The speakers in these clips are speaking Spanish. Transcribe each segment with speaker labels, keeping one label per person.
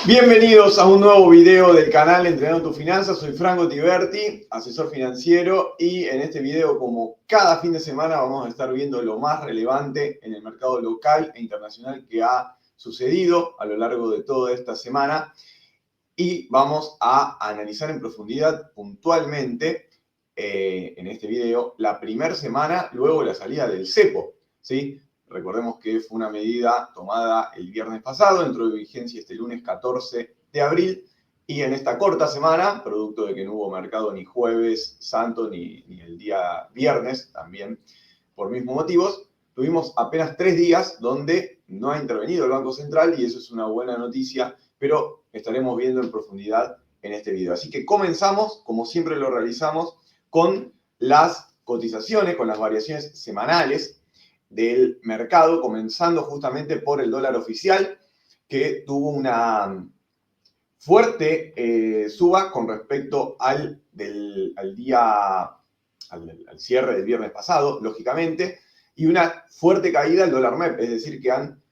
Speaker 1: Bienvenidos a un nuevo video del canal Entrenando tus Finanzas. Soy Franco Tiberti, asesor financiero, y en este video, como cada fin de semana, vamos a estar viendo lo más relevante en el mercado local e internacional que ha sucedido a lo largo de toda esta semana, y vamos a analizar en profundidad, puntualmente, en este video, la primera semana luego de la salida del cepo, ¿sí? Recordemos que fue una medida tomada el viernes pasado, entró de vigencia este lunes 14 de abril, y en esta corta semana, producto de que no hubo mercado ni jueves santo ni el día viernes, también por mismos motivos, tuvimos apenas 3 días donde no ha intervenido el Banco Central, y eso es una buena noticia, pero estaremos viendo en profundidad en este video. Así que comenzamos, como siempre lo realizamos, con las cotizaciones, con las variaciones semanales del mercado, comenzando justamente por el dólar oficial, que tuvo una fuerte suba con respecto al cierre del viernes pasado, lógicamente, y una fuerte caída del dólar MEP, es decir, que han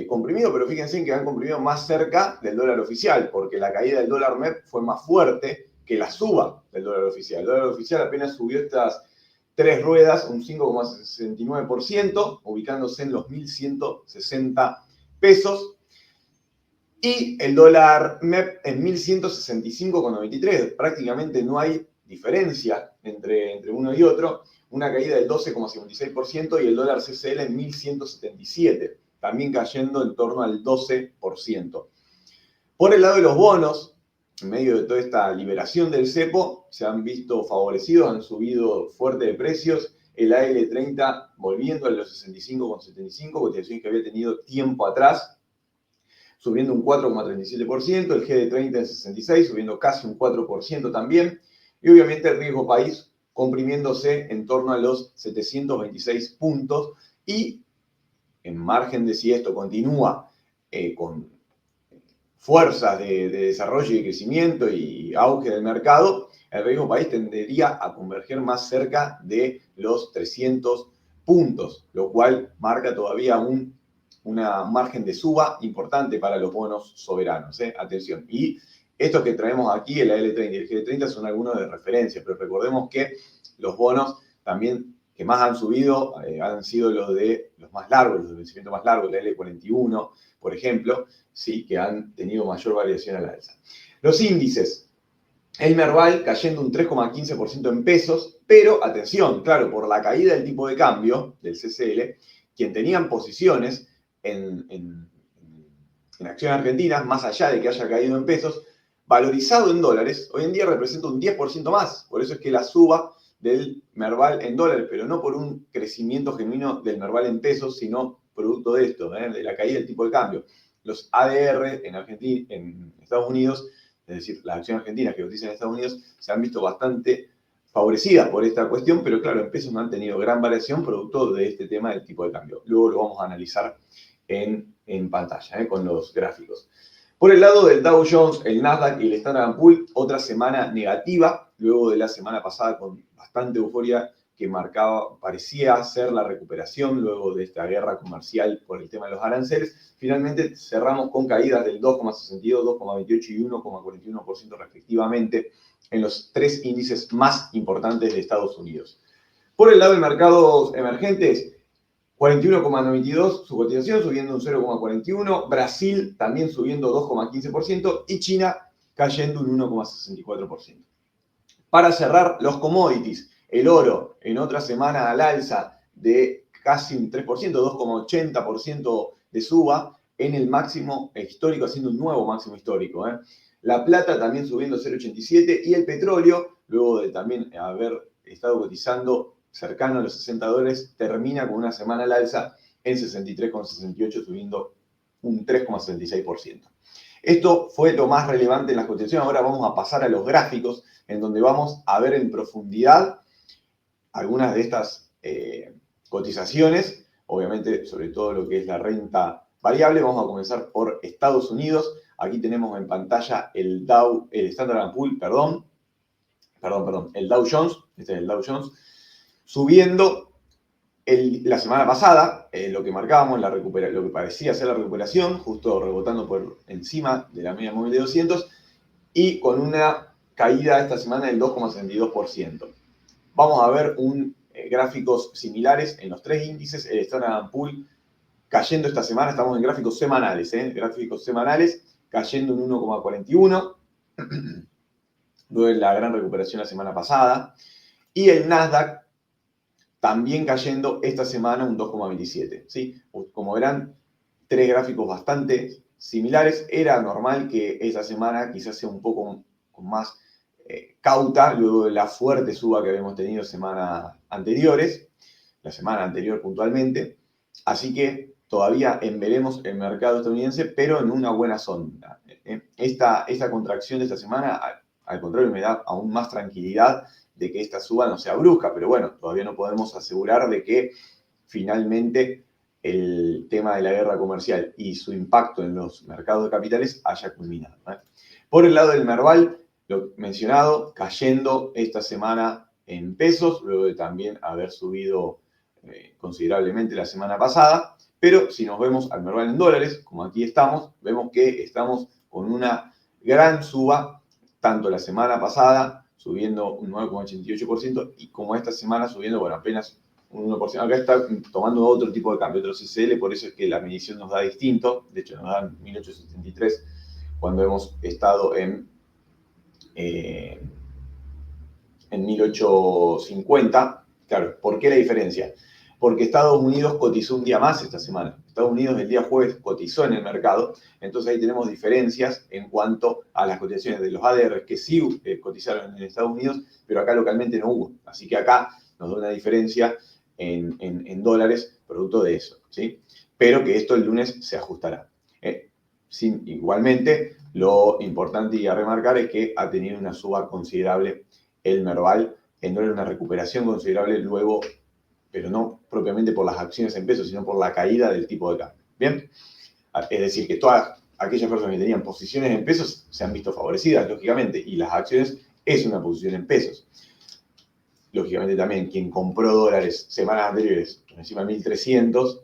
Speaker 1: comprimido, pero fíjense en que han comprimido más cerca del dólar oficial, porque la caída del dólar MEP fue más fuerte que la suba del dólar oficial. El dólar oficial apenas subió estas 3 ruedas, un 5,69%, ubicándose en los 1.160 pesos. Y el dólar MEP en 1.165,93. Prácticamente no hay diferencia entre uno y otro. Una caída del 12,56% y el dólar CCL en 1.177, también cayendo en torno al 12%. Por el lado de los bonos, en medio de toda esta liberación del cepo, se han visto favorecidos, han subido fuerte de precios. El AL30 volviendo a los 65,75, cotizaciones que había tenido tiempo atrás, subiendo un 4,37%, el GD30 en 66, subiendo casi un 4% también, y obviamente el riesgo país comprimiéndose en torno a los 726 puntos, y en margen de si esto continúa con fuerzas de desarrollo y crecimiento y auge del mercado, el riesgo país tendería a converger más cerca de los 300 puntos, lo cual marca todavía una margen de suba importante para los bonos soberanos. Atención. Y estos que traemos aquí, el AL30 y el GD30, son algunos de referencia, pero recordemos que los bonos también que más han subido han sido los más largos, los de vencimiento más largos, el L41, por ejemplo, sí, que han tenido mayor variación al alza. Los índices. El Merval cayendo un 3,15% en pesos, pero atención, claro, por la caída del tipo de cambio del CCL, quien tenían posiciones en acciones argentinas, más allá de que haya caído en pesos, valorizado en dólares, hoy en día representa un 10% más. Por eso es que la suba del Merval en dólares, pero no por un crecimiento genuino del Merval en pesos, sino producto de esto, de la caída del tipo de cambio. Los ADR en Argentina, en Estados Unidos, es decir, las acciones argentinas que cotizan en Estados Unidos, se han visto bastante favorecidas por esta cuestión, pero claro, en pesos no han tenido gran variación producto de este tema del tipo de cambio. Luego lo vamos a analizar en pantalla, con los gráficos. Por el lado del Dow Jones, el Nasdaq y el Standard & Poor's, otra semana negativa, luego de la semana pasada con bastante euforia que parecía ser la recuperación luego de esta guerra comercial por el tema de los aranceles. Finalmente cerramos con caídas del 2,62, 2,28 y 1,41% respectivamente en los 3 índices más importantes de Estados Unidos. Por el lado de mercados emergentes, 41,92 su cotización, subiendo un 0,41. Brasil también subiendo 2,15% y China cayendo un 1,64%. Para cerrar, los commodities. El oro en otra semana al alza de casi un 3%, 2,80% de suba en el máximo histórico, haciendo un nuevo máximo histórico. La plata también subiendo 0,87 y el petróleo, luego de también haber estado cotizando cercano a los $60, termina con una semana al alza en 63,68, subiendo un 3,66%. Esto fue lo más relevante en las cotizaciones. Ahora vamos a pasar a los gráficos, en donde vamos a ver en profundidad algunas de estas cotizaciones, obviamente sobre todo lo que es la renta variable. Vamos a comenzar por Estados Unidos. Aquí tenemos en pantalla el Standard & Poor's, el Dow Jones, este es el Dow Jones, subiendo La semana pasada, lo que marcábamos, lo que parecía ser la recuperación, justo rebotando por encima de la media móvil de 200, y con una caída esta semana del 2,62%. Vamos a ver gráficos similares en los tres índices. El Standard & Poor's cayendo esta semana, estamos en gráficos semanales, cayendo un 1,41, luego de la gran recuperación la semana pasada, y el Nasdaq también cayendo esta semana un 2,27, ¿sí? Como verán, tres gráficos bastante similares. Era normal que esta semana quizás sea un poco más cauta, luego de la fuerte suba que habíamos tenido semanas anteriores, la semana anterior puntualmente. Así que todavía veremos el mercado estadounidense, pero en una buena zona. Esta contracción de esta semana, al contrario, me da aún más tranquilidad de que esta suba no sea brusca, pero bueno, todavía no podemos asegurar de que finalmente el tema de la guerra comercial y su impacto en los mercados de capitales haya culminado. Por el lado del Merval, lo mencionado, cayendo esta semana en pesos, luego de también haber subido considerablemente la semana pasada, pero si nos vemos al Merval en dólares, como aquí estamos, vemos que estamos con una gran suba, tanto la semana pasada subiendo un 9,88% y como esta semana subiendo, bueno, apenas un 1%. Acá está tomando otro tipo de cambio, otro CCL, por eso es que la medición nos da distinto. De hecho, nos da 1873 cuando hemos estado en 1850. Claro, ¿por qué la diferencia? Porque Estados Unidos cotizó un día más esta semana. Estados Unidos el día jueves cotizó en el mercado, entonces ahí tenemos diferencias en cuanto a las cotizaciones de los ADR que sí cotizaron en Estados Unidos, pero acá localmente no hubo. Así que acá nos da una diferencia en dólares producto de eso, ¿sí? Pero que esto el lunes se ajustará. Igualmente, lo importante y a remarcar es que ha tenido una suba considerable el Merval, en dólar, una recuperación considerable luego, pero no propiamente por las acciones en pesos, sino por la caída del tipo de cambio. ¿Bien? Es decir, que todas aquellas personas que tenían posiciones en pesos se han visto favorecidas, lógicamente, y las acciones es una posición en pesos. Lógicamente también quien compró dólares semanas anteriores por encima de 1.300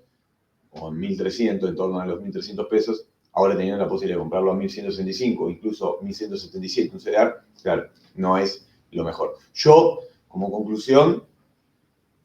Speaker 1: o en 1.300, en torno a los 1.300 pesos, ahora teniendo la posibilidad de comprarlo a 1.165, incluso 1.177, un CDR, claro, no es lo mejor. Yo, como conclusión,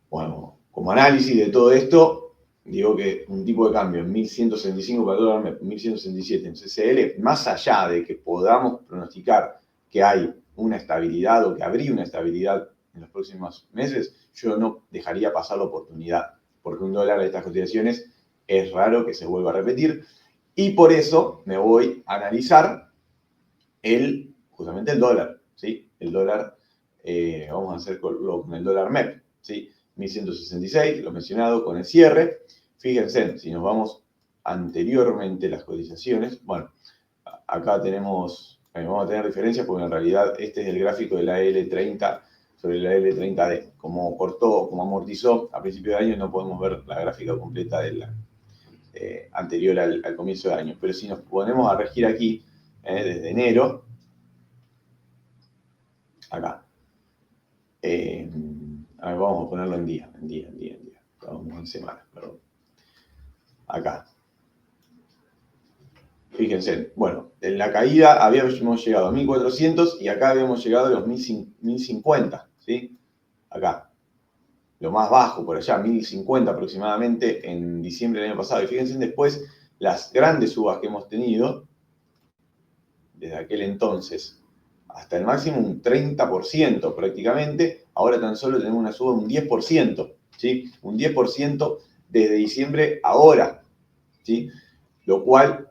Speaker 1: bueno, como análisis de todo esto, digo que un tipo de cambio en 1.165 para el dólar, 1.167 en CCL, más allá de que podamos pronosticar que hay una estabilidad o que habría una estabilidad en los próximos meses, yo no dejaría pasar la oportunidad, porque un dólar de estas cotizaciones es raro que se vuelva a repetir, y por eso me voy a analizar justamente el dólar, ¿sí? El dólar, vamos a hacer con el dólar MEP, ¿sí? 1.166, lo mencionado, con el cierre. Fíjense, si nos vamos anteriormente las cotizaciones, bueno, acá vamos a tener diferencias porque en realidad este es el gráfico de la L30 sobre la L30D. Como cortó, como amortizó a principio de año, no podemos ver la gráfica completa de la anterior al comienzo de año. Pero si nos ponemos a regir aquí, desde enero, acá, a ver, vamos a ponerlo en día. Vamos en semana, perdón. Acá. Fíjense, bueno, en la caída habíamos llegado a 1.400 y acá habíamos llegado a los 1.050, ¿sí? Acá. Lo más bajo por allá, 1.050 aproximadamente en diciembre del año pasado. Y fíjense después las grandes subas que hemos tenido desde aquel entonces hasta el máximo un 30% prácticamente. Ahora tan solo tenemos una suba de un 10%, ¿sí? Un 10% desde diciembre ahora, ¿sí? Lo cual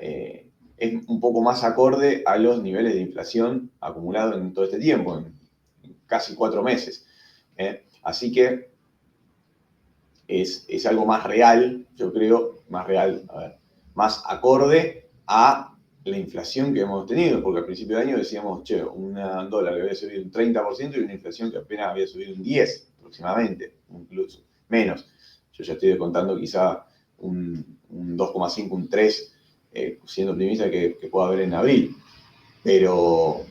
Speaker 1: es un poco más acorde a los niveles de inflación acumulados en todo este tiempo, en casi 4 meses. Así que es algo más real, yo creo, más acorde a la inflación que hemos tenido, porque al principio de año decíamos, che, un dólar que había subido un 30% y una inflación que apenas había subido un 10% aproximadamente, incluso menos. Yo ya estoy descontando quizá un 2,5, un 3%, siendo optimista que pueda haber en abril. Pero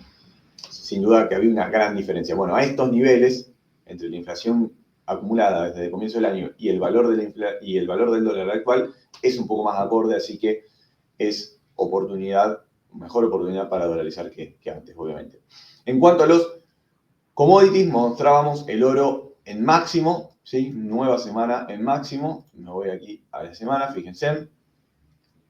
Speaker 1: sin duda que había una gran diferencia. Bueno, a estos niveles, entre la inflación acumulada desde el comienzo del año y el valor del dólar actual es un poco más acorde, así que es mejor oportunidad para dolarizar que antes, obviamente. En cuanto a los commodities, mostrábamos el oro en máximo, ¿sí? Nueva semana en máximo. Me voy aquí a la semana, fíjense.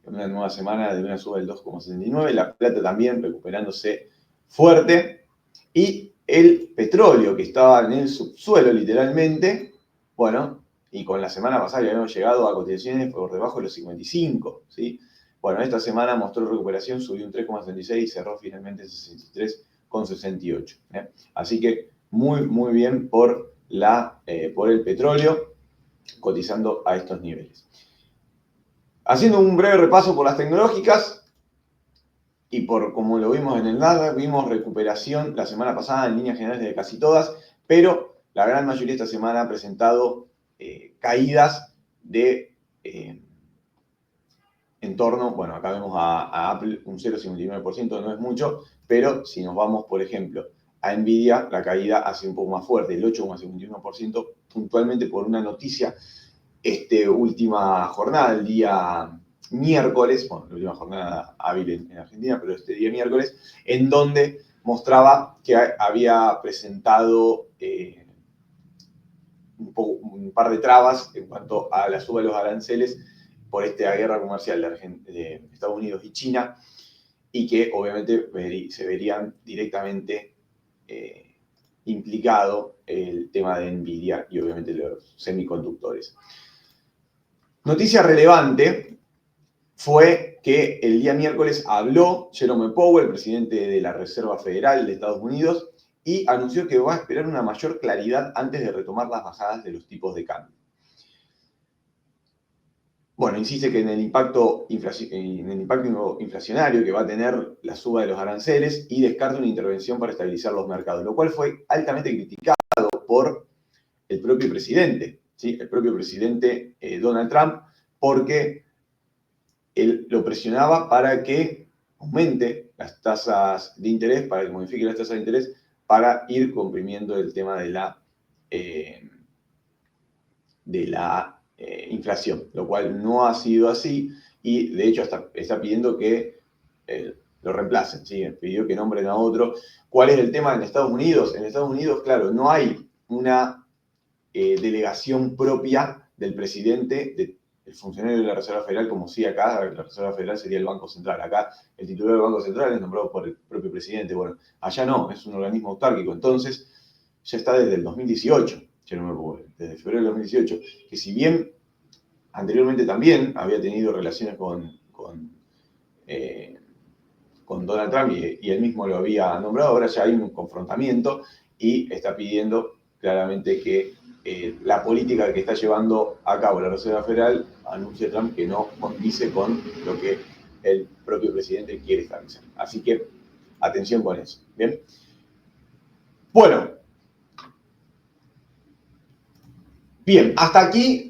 Speaker 1: Una nueva semana de una suba del 2,79. La plata también recuperándose fuerte. Y el petróleo, que estaba en el subsuelo literalmente, bueno, y con la semana pasada ya habíamos llegado a cotizaciones por debajo de los 55, ¿sí? Bueno, esta semana mostró recuperación, subió un 3,76 y cerró finalmente en 63,68. Así que muy, muy bien por el petróleo cotizando a estos niveles. Haciendo un breve repaso por las tecnológicas y por como lo vimos en el Nasdaq, vimos recuperación la semana pasada en líneas generales de casi todas, pero la gran mayoría esta semana ha presentado caídas de en torno, bueno, acá vemos a Apple un 0,59%, no es mucho, pero si nos vamos, por ejemplo, a Nvidia, la caída ha sido un poco más fuerte, el 8,51%, puntualmente por una noticia última jornada, el día miércoles, bueno, la última jornada hábil en Argentina, pero este día miércoles, en donde mostraba que había presentado un par de trabas en cuanto a la suba de los aranceles por esta guerra comercial de Estados Unidos y China, y que obviamente se verían directamente implicado el tema de Nvidia y obviamente los semiconductores. Noticia relevante fue que el día miércoles habló Jerome Powell, presidente de la Reserva Federal de Estados Unidos, y anunció que va a esperar una mayor claridad antes de retomar las bajadas de los tipos de cambio. Bueno, insiste que en el impacto inflacionario que va a tener la suba de los aranceles y descarta una intervención para estabilizar los mercados, lo cual fue altamente criticado por el propio presidente, ¿sí? El propio presidente Donald Trump, porque él lo presionaba para que aumente las tasas de interés, para que modifique las tasas de interés, para ir comprimiendo el tema de la inflación, lo cual no ha sido así y de hecho está pidiendo que lo reemplacen, ¿sí? Pidió que nombren a otro. ¿Cuál es el tema en Estados Unidos? En Estados Unidos, claro, no hay una delegación propia del presidente, del funcionario de la Reserva Federal, como sí acá, la Reserva Federal sería el Banco Central. Acá el titular del Banco Central es nombrado por el propio presidente. Bueno, allá no, es un organismo autárquico. Entonces, ya está desde el 2018, desde febrero del 2018, que si bien anteriormente también había tenido relaciones con Donald Trump y él mismo lo había nombrado, ahora ya hay un confrontamiento y está pidiendo claramente que la política que está llevando a cabo la Reserva Federal, anuncia Trump que no condice con lo que el propio presidente quiere establecer. Así que atención con eso. Bien. Bueno. Bien, hasta aquí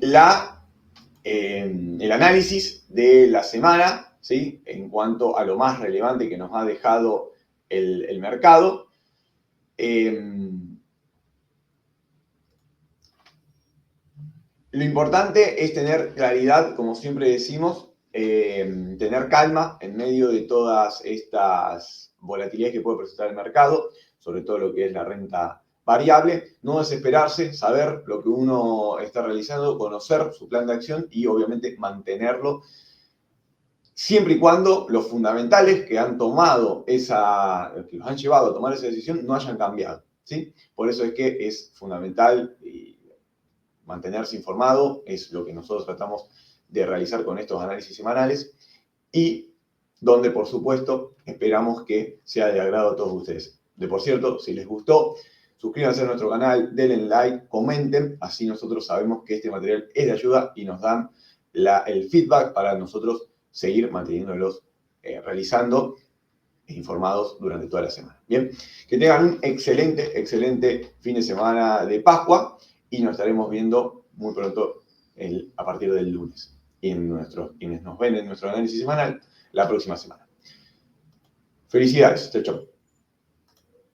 Speaker 1: el análisis de la semana, ¿sí? En cuanto a lo más relevante que nos ha dejado el mercado. Lo importante es tener claridad, como siempre decimos, tener calma en medio de todas estas volatilidades que puede presentar el mercado, sobre todo lo que es la renta variable, no desesperarse, saber lo que uno está realizando, conocer su plan de acción y obviamente mantenerlo, siempre y cuando los fundamentales que han tomado que los han llevado a tomar esa decisión no hayan cambiado, ¿sí? Por eso es que es fundamental mantenerse informado, es lo que nosotros tratamos de realizar con estos análisis semanales y donde, por supuesto, esperamos que sea de agrado a todos ustedes. Por cierto, si les gustó, suscríbanse a nuestro canal, denle like, comenten, así nosotros sabemos que este material es de ayuda y nos dan el feedback para nosotros seguir manteniéndolos realizando e informados durante toda la semana. Bien, que tengan un excelente, excelente fin de semana de Pascua y nos estaremos viendo muy pronto a partir del lunes y quienes nos ven en nuestro análisis semanal la próxima semana. Felicidades, chau, chau.